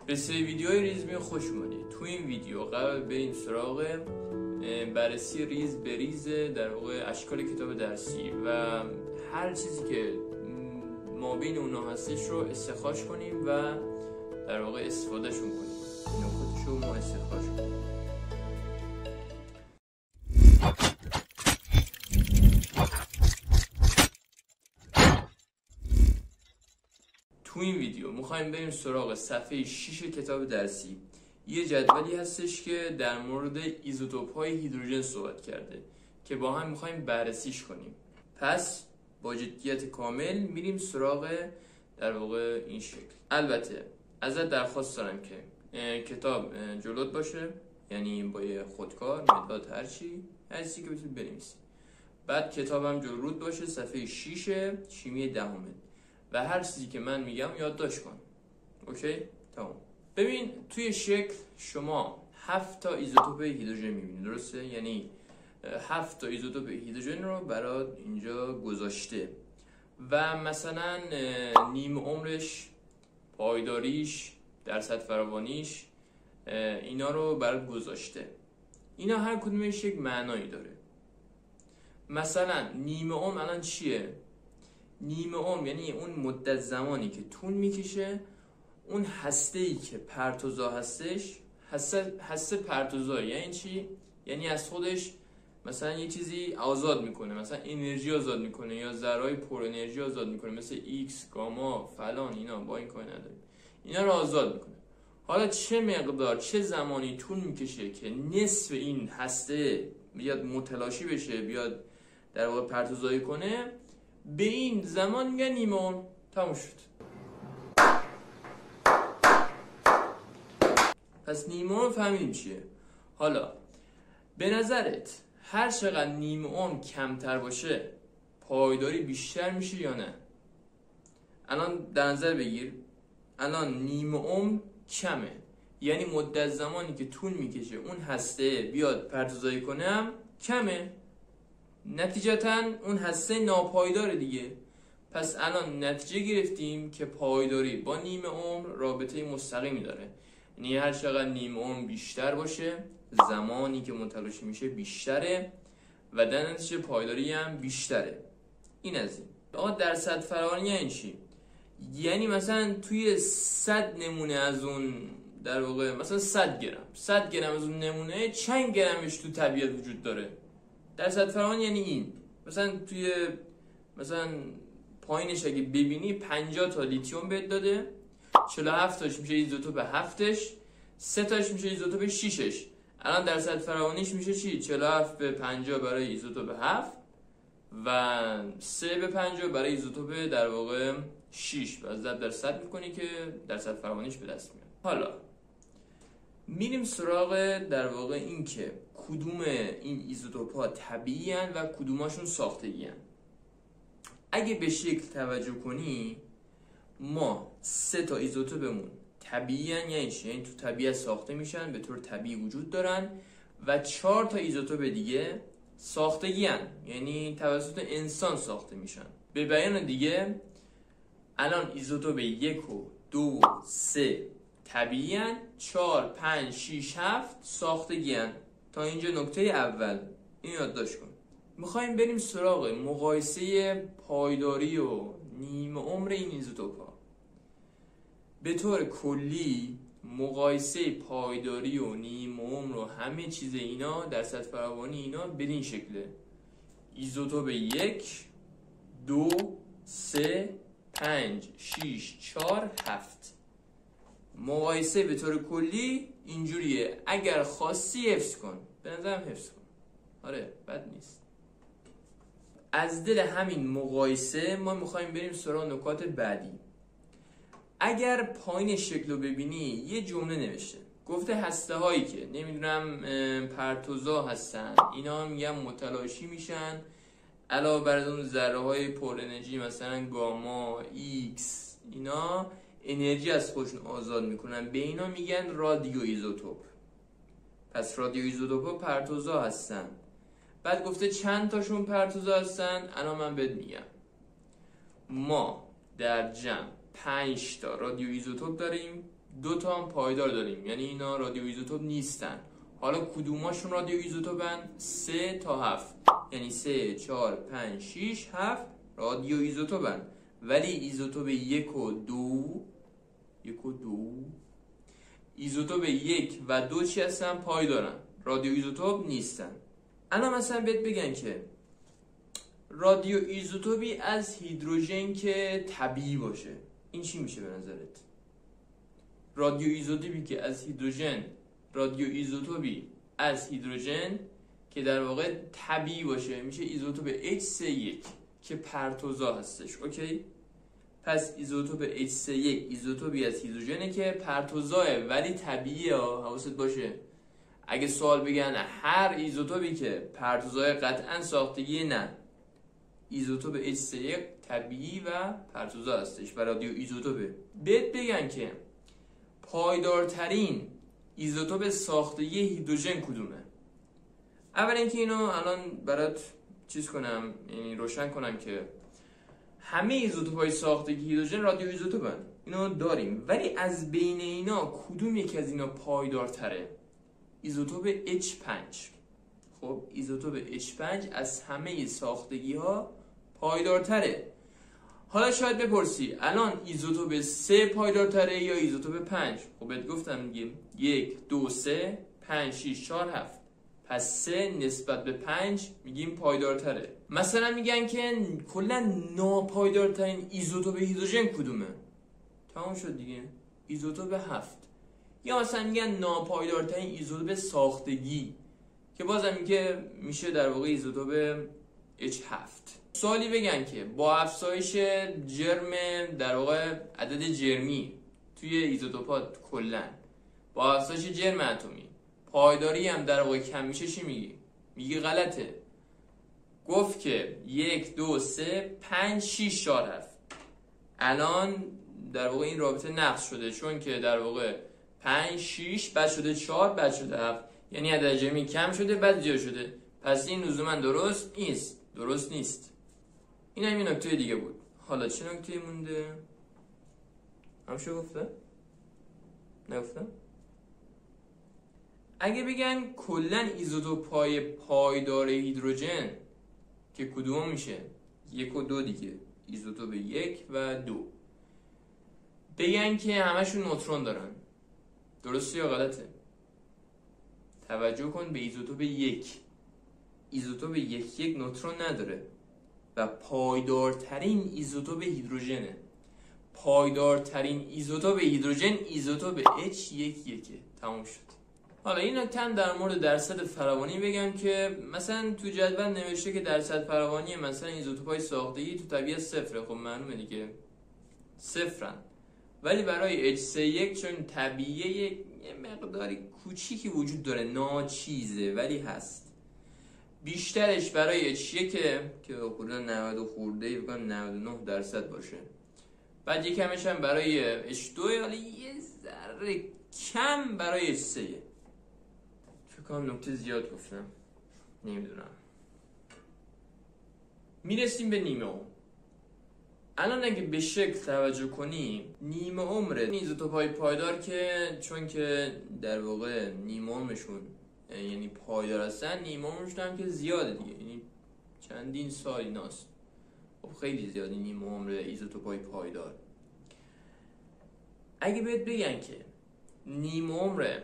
به سری ویدیوهای ریزبین خوش اومدید. تو این ویدیو قرار بریم سراغ بررسی ریز به ریز در واقع اشکال کتاب درسی و هر چیزی که مابین اونها هستش رو استخراج کنیم و در واقع استفادهشون کنیم، نکاتش رو ما استخراج کنیم. تو این ویدیو میخوایم بریم سراغ صفحه 6 کتاب درسی. یه جدولی هستش که در مورد ایزوتوپ های هیدروژن صحبت کرده که با هم میخوایم بررسیش کنیم. پس با جدیت کامل میریم سراغ در واقع این شکل. البته ازت درخواست دارم که کتاب جلوت باشه، یعنی با یه خودکار، مداد، هر چیزی که بتونی بنویسی. بعد کتابم جلوت باشه، صفحه 6 شیمی دهمه و هر چیزی که من میگم یادداشت کن. اوکی؟ تمام. ببین توی شکل شما 7 تا ایزوتوپ هیدروژن میبینید، درسته؟ یعنی 7 تا ایزوتوپ هیدروژن رو برات اینجا گذاشته و مثلا نیم عمرش، پایداریش، درصد فراوانیش، اینا رو برات گذاشته. اینا هر کدومش یک معنایی داره. مثلا نیم عمر الان چیه؟ نیم عمر یعنی اون مدت زمانی که طول میکشه اون هسته‌ای که پرتوزا هستش، هسته پرتوزا یعنی چی؟ یعنی از خودش مثلا یه چیزی آزاد میکنه، مثلا انرژی آزاد میکنه یا ذره‌های پر انرژی آزاد میکنه، مثل ایکس، گاما، فلان. اینا با این کاری نداریم، اینا رو آزاد میکنه. حالا چه مقدار، چه زمانی طول میکشه که نصف این هسته بیاد متلاشی بشه، بیاد در واقع پرتوزایی کنه، به این زمان میگن نیم عمر. تموم شد. پس نیم عمر فهمیدیم چیه. حالا به نظرت هر چقدر نیم عمر کمتر باشه پایداری بیشتر میشه یا نه؟ الان در نظر بگیر، الان نیم عمر کمه، یعنی مدت زمانی که طول میکشه اون هسته بیاد پرتوزایی کنه هم کمه، نتیجتا اون هسته ناپایداره دیگه. پس الان نتیجه گرفتیم که پایداری با نیم عمر رابطه مستقیمی داره، یعنی هر چقدر نیم عمر بیشتر باشه زمانی که متلاشی میشه بیشتره و در نتیجه پایداری هم بیشتره. این از این. آقا درصد فراوانی یعنی چی؟ یعنی مثلا توی 100 نمونه از اون در واقع مثلا 100 گرم از اون نمونه چند گرمش تو طبیعت وجود داره. درصد فراوانی یعنی این. مثلا توی مثلا پایینش اگه ببینی 50 تا لیتیوم بهت داده، 47 تاش میشه ایزوتوپ 7ش، 3 تاش میشه ایزوتوپ 6ش. الان درصد فراوانیش میشه چی؟ 47 به 50 برای ایزوتوپ 7 و 3 به 50 برای ایزوتوپ در واقع 6. و ضرب در 100 میکنی که درصد فراوانیش به دست میاد. حالا میریم سراغ در واقع این که کدوم این ایزوتوپ ها طبیعی هن و کدوماشون ساختگی هن. اگه به شکل توجه کنی ما 3 تا ایزوتوپمون طبیعی هن، یعنی چی؟ یعنی تو طبیعت ساخته میشن، به طور طبیعی وجود دارن و 4 تا ایزوتوپ دیگه ساختگی هن، یعنی توسط انسان ساخته میشن. به بیان دیگه الان ایزوتوپ 1 و 2 و 3 طبیعی هن، 4 5 6 7 ساختگی هن. تا اینجا نکته اول، این یادداشت کن. میخوایم بریم سراغ مقایسه پایداری و نیم عمر این ایزوتوپ ها. به طور کلی مقایسه پایداری و نیم عمر و همه چیز اینا، درصد فراوانی اینا بدین شکله: ایزوتوپ 1 2 3 5 6 4 7. مقایسه به طور کلی اینجوریه. اگر خواستی حفظ کن، به نظرم حفظ کن. آره بد نیست. از دل همین مقایسه ما میخوایم بریم سراغ نکات بعدی. اگر پایین شکل رو ببینی یه جمله نوشته، گفته هسته هایی که نمیدونم پرتوزا هستن اینا میگن متلاشی میشن علاوه بر اون ذره های پر انرژی مثلا گاما، ایکس، اینا انرژی از خودشون آزاد میکنن، به اینا میگن رادیو ایزوتوپ. پس رادیو ایزوتوپ پرتوزا هستن. بعد گفته چند تاشون پرتوزا هستن. الان من بهت میگم ما در جمع 5 تا رادیو ایزوتوپ داریم، دو تا هم پایدار داریم، یعنی اینا رادیو ایزوتوپ نیستن. حالا کدوماشون رادیو ایزوتوپن؟ 3 تا 7، یعنی 3 4 5 6 7 رادیو ایزوتوپن. ولی ایزوتوپ 1 و 2 ایزوتوپ 1 و 2 چی هستن؟ پایدارن، رادیو ایزوتوپ نیستن. الان مثلا بهت بگن که رادیو ایزوتوپی از هیدروژن که طبیعی باشه، این چی میشه به نظرت؟ رادیو ایزوتوپی که از هیدروژن، رادیو ایزوتوپی از هیدروژن که در واقع طبیعی باشه میشه ایزوتوپ H31 که پرتوزا هستش. اوکی؟ پس ایزوتوپ H31 ایزوتوپی از هیدروژنه که پرتوزاه ولی طبیعیه. حواست باشه اگه سوال بگن هر ایزوتوپی که پرتوزاه قطعا ساختگی، نه، ایزوتوپ H31 طبیعی و پرتوزا هستش و رادیو ایزوتوپه. بهت بگن که پایدارترین ایزوتوپ ساختگی هیدروژن کدومه؟ اول اینکه اینو الان برات چیز کنم، یعنی روشن کنم که همه ایزوتوپ‌های ساختگی هیدروژن رادیو ایزوتوپن، اینو داریم، ولی از بین اینا کدوم یکی از اینا پایدارتره؟ ایزوتوپ H5. خب ایزوتوپ H5 از همه ساختگی ها پایدارتره. حالا شاید بپرسی الان ایزوتوپ 3 پایدارتره یا ایزوتوپ 5؟ خب بهت گفتم میگیم 1 2 3 5 6 4 7، پس 3 نسبت به 5 میگیم پایدارتره. مثلا میگن که کلا ناپایدارترین ایزوتوپ هیدروژن کدومه؟ تمام شد دیگه، ایزوتوپ 7. یا مثلا میگن ناپایدارترین ایزوتوپ ساختگی که بازم میشه در واقع ایزوتوپ H7. سوالی بگن که با افزایش جرم در واقع عدد جرمی توی ایزوتوپات کلا با افزایش جرم اتمی پایداری هم در واقع کم میشه، چی میگی؟ میگی غلطه. گفت که 1 2 3 5 6 4 7 الان در واقع این رابطه نقص شده، چون که در واقع 5 6 بعد شده 4 بعد شده 7، یعنی عدد جرمی کم شده بعد زیاد شده. پس این لزوما درست نیست. این هم یه نکته دیگه بود. حالا چه نکته مونده؟ همشو گفته؟ نگفتم؟ اگه بگن کلن ایزوتوپ‌های پایدار هیدروژن که کدوم میشه؟ 1 و 2 دیگه، ایزوتوپ 1 و 2. بگن که همشون نوترون دارن، درسته یا غلطه؟ توجه کن به ایزوتوپ 1. ایزوتوپ 1 نوترون نداره و پایدارترین ایزوتوپ هیدروژنه. پایدارترین ایزوتوپ هیدروژن ایزوتوپ H11. تموم شد. حالا این نکته در مورد درصد فراوانی بگم که مثلا تو جدول نوشته که درصد فراوانی مثلا ایزوتوپ‌های ساختگی تو طبیعت 0. خب معلومه دیگه 0، ولی برای H31 چون طبیعیه یه مقداری کوچیکی وجود داره، ناچیزه ولی هست. بیشترش برای H1 که حدود 90 خورده بگم 99% باشه. بعد یکمش هم برای H2، ولی یه ذره کم برای H3. فکر کنم نکته زیاد گفتم، نمیدونم. میرسیم به نیمه عمر. الان اگه به شکل توجه کنیم، نیمه عمر ایزوتوپ‌های پایدار که چون که در واقع نیمه عمرشون یعنی پایدار هستن، نیمه عمرشون هم که زیاده دیگه، یعنی چندین سال ایناست. خب خیلی زیاده نیمه عمر ایزوتوپ‌های پایدار. اگه بهت بگن که نیمه عمر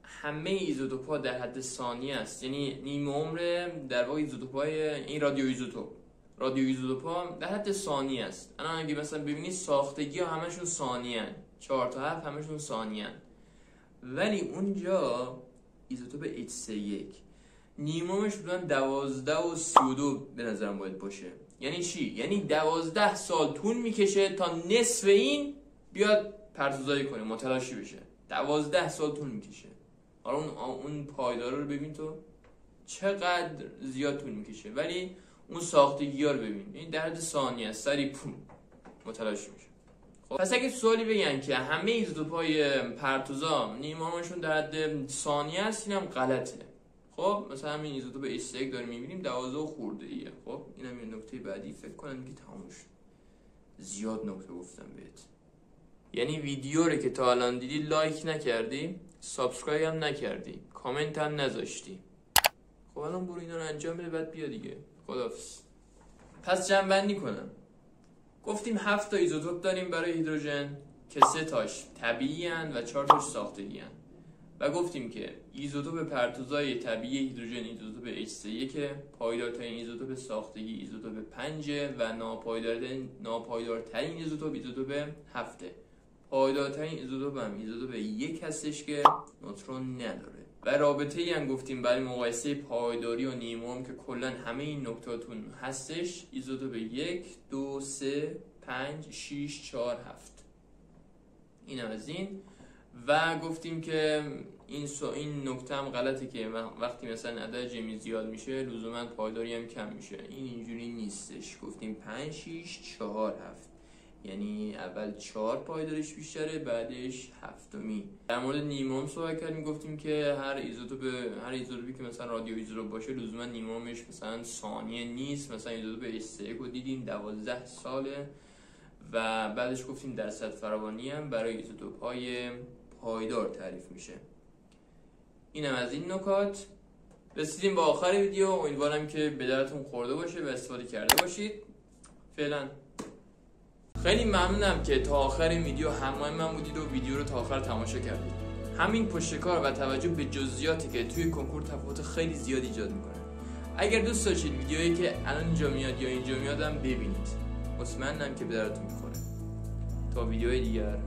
همه ایزوتوپ‌ها در حد ثانیه است، یعنی نیمه عمر در واقع ایزوتوپ‌های این رادیو ایزوتوپ‌ها در حد ثانیه است. الان اگه مثلا ببینید ساختگی ها همشون ثانیه هن. 4 تا 7 همشون ثانیه هن. ولی اونجا ایزوتوپ H31 نیمه عمرش بودن 12 و 32 به نظرم باید باشه. یعنی چی؟ یعنی 12 سال طول میکشه تا نصف این بیاد پرتوزایی کنه، متلاشی بشه. 12 سال طول میکشه. حالا اون پایدار رو ببین تو چقدر زیاد طول میکشه، ولی اون ساختگی ها رو ببین، این در حد ثانیه است، سری پوم متلاشی میشه. خب پس اگه سوالی بگن که همه ایزوتوپ‌های پرتوزا نیمه عمرشون در حد ثانیه است، اینم غلطه. خب مثلا همین ایزوتوپ H3 داریم میبینیم 12 خورده ایه. خب اینم یه نکته بعدی فکر کنم که تموم شد. زیاد نکته گفتم بهت. یعنی ویدیو رو که تا الان دیدی لایک نکردی، سابسکرایب هم نکردی، کامنت هم نذاشتی. خب الان برو اینا رو انجام بده بعد بیا دیگه. خداحافظ. پس جمع‌بندی کنم. گفتیم 7 تا ایزوتوپ داریم برای هیدروژن که 3 تاش طبیعی هستند و 4 تاش ساختگی هستند. و گفتیم که ایزوتوپ پرتوزای طبیعی هیدروژن ایزوتوپ H3 که پایدارترین ایزوتوپ ساختگی ایزوتوپ 5 و ناپایدارترین ایزوتوپ 7. پایدارترین ایزوتوپ هم ایزوتوپ 1 هستش که نوترون نداره. و رابطه ای هم گفتیم برای مقایسه پایداری و نیموم که کلا همه این نکتاتون هستش. ایزوتوپ 1 2 3 5 6 4 7 این از این. و گفتیم که این نکته هم غلطه که وقتی مثلا عدد جمعی زیاد میشه لزوما پایداری هم کم میشه. این اینجوری نیستش. گفتیم 5 6 4 7 یعنی اول 4 پایداریش بیشتره بعدش هفتمی. در مورد نیموم صحبت کردیم. گفتیم که هر ایزوتوپی که مثلا رادیو ایزوتوپ باشه لزوما نیمومش مثلا ثانیه نیست. مثلا ایزوتوپ H3 رو دیدیم 12 ساله. و بعدش گفتیم درصد فراوانی هم برای ایزوتوپ های پایدار تعریف میشه. اینم از این نکات. رسیدیم به آخر ویدیو. امیدوارم که به درتون خورده باشه و استفاده کرده باشید. فعلا خیلی ممنونم که تا آخر این ویدیو همراه من بودید و ویدیو رو تا آخر تماشا کردید. همین پشتکار و توجه به جزئیاتی که توی کنکور تفاوت خیلی زیاد ایجاد میکنه. اگر دوست داشتید ویدیویی که الان اینجا میاد یا اینجا میادم ببینید، مطمئنم که به درتون میخوره. تا ویدیوی دیگر